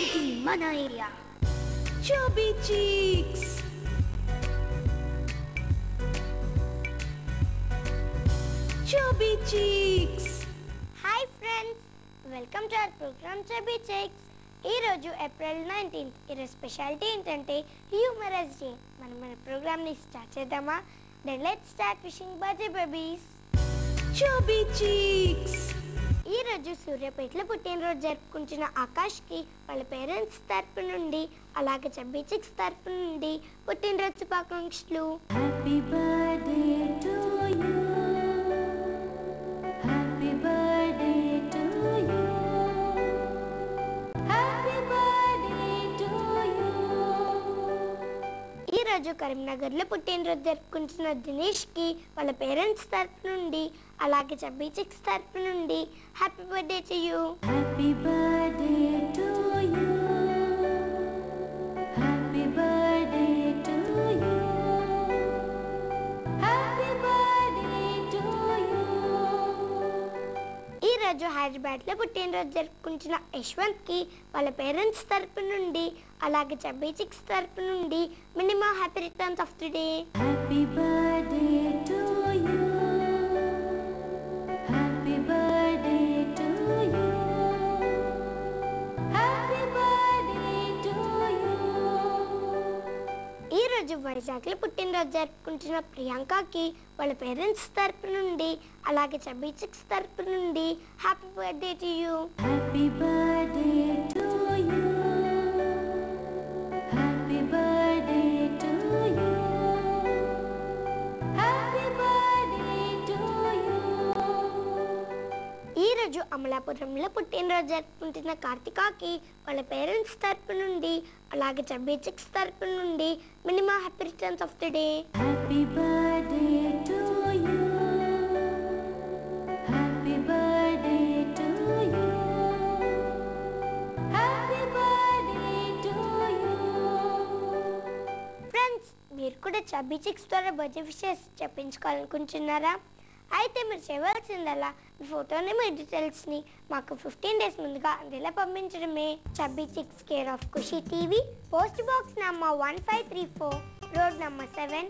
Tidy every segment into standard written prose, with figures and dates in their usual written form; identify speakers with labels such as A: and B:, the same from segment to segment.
A: ఇది మన area Chubby Cheeks. Chubby Cheeks.
B: Hi friends, welcome to our programme Chubby Cheeks. ఈరోజు April 19th. ఈరోజు speciality ఏంటంటే humorous day. మనం మన ప్రోగ్రామ్ని స్టార్ట్ చేద్దామా? Then let's start wishing birthday babies.
A: Chubby Cheeks.
B: ఈరోజు సూర్యాపేటలో పుట్టినరోజు జరుపుకుంటున్న ఆకాష్కి వాళ్ళ పేరెంట్స్ తరపు నుండి అలాగే చబ్బీ చిక్స్ తరపు నుండి పుట్టినరోజు శుభాకాంక్షలు.
A: Happy birthday to you. Happy birthday to you. Happy birthday to you.
B: ఈరోజు కరీంనగర్లో పుట్టినరోజు జరుపుకుంటున్న దినేష్కి వాళ్ళ పేరెంట్స్ తరపు నుండి అలాగే చబ్బీ చిక్స్ తరపు నుండి happy birthday to you.
A: Happy birthday to you. Happy birthday to you. Happy birthday to you.
B: ఈరోజు హైదరాబాద్లో పుట్టినరోజు జరుపుకుంటున్న యశ్వంత్కి వాళ్ళ పేరెంట్స్ తరపు నుండి అలాగే చబ్బీ చిక్స్ తరపు నుండి minimum happy returns of the day.
A: Happy birthday to you. Happy birthday to you. Happy birthday to you.
B: ఈరోజు వైజాగ్లో పుట్టినరోజు జరుపుకుంటున్న ప్రియాంకకి వాళ్ళ పేరెంట్స్ తరపు నుండి అలాగే చబ్బీ చిక్స్ తరపు నుండి happy birthday to you.
A: Happy birthday to you. Happy birthday to you. Happy birthday to you.
B: ఈరోజు అమలాపురంలో పుట్టినరోజు జరుపుకుంటున్న కార్తికాకి వాళ్ళ పేరెంట్స్ తరపు నుండి అలాగే చబ్బీ చిక్స్ తరపు నుండి minimum happy returns of the day.
A: Happy birthday to you. Happy birthday to you. Happy birthday to you.
B: Friends, మీరు కూడా చబ్బీ చిక్స్ ద్వారా బర్త్డే విషెస్ చెప్పించుకోవాలనుకుంటున్నారా? అయితే మీరు చేయవలసిందల్లా మీ ఫోటోని మీ డీటెయిల్స్ని మాకు 15 days ముందుగా అందేలా పంపించడమే. Chubby Cheeks care of Khushi TV, post box number 1534, road number 7,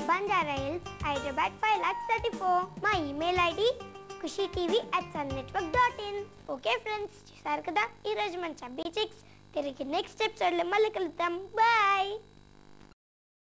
B: Banjara Hills, Hyderabad 5,34,000. మా email ID kushitv@sunnetwork.in. Okay friends, చూసారు కదా ఈరోజు మన చబ్బీ చిక్స్. తిరిగి నెక్స్ట్ ఎపిసోడ్లో మళ్ళీ కలుద్దాం. బాయ్.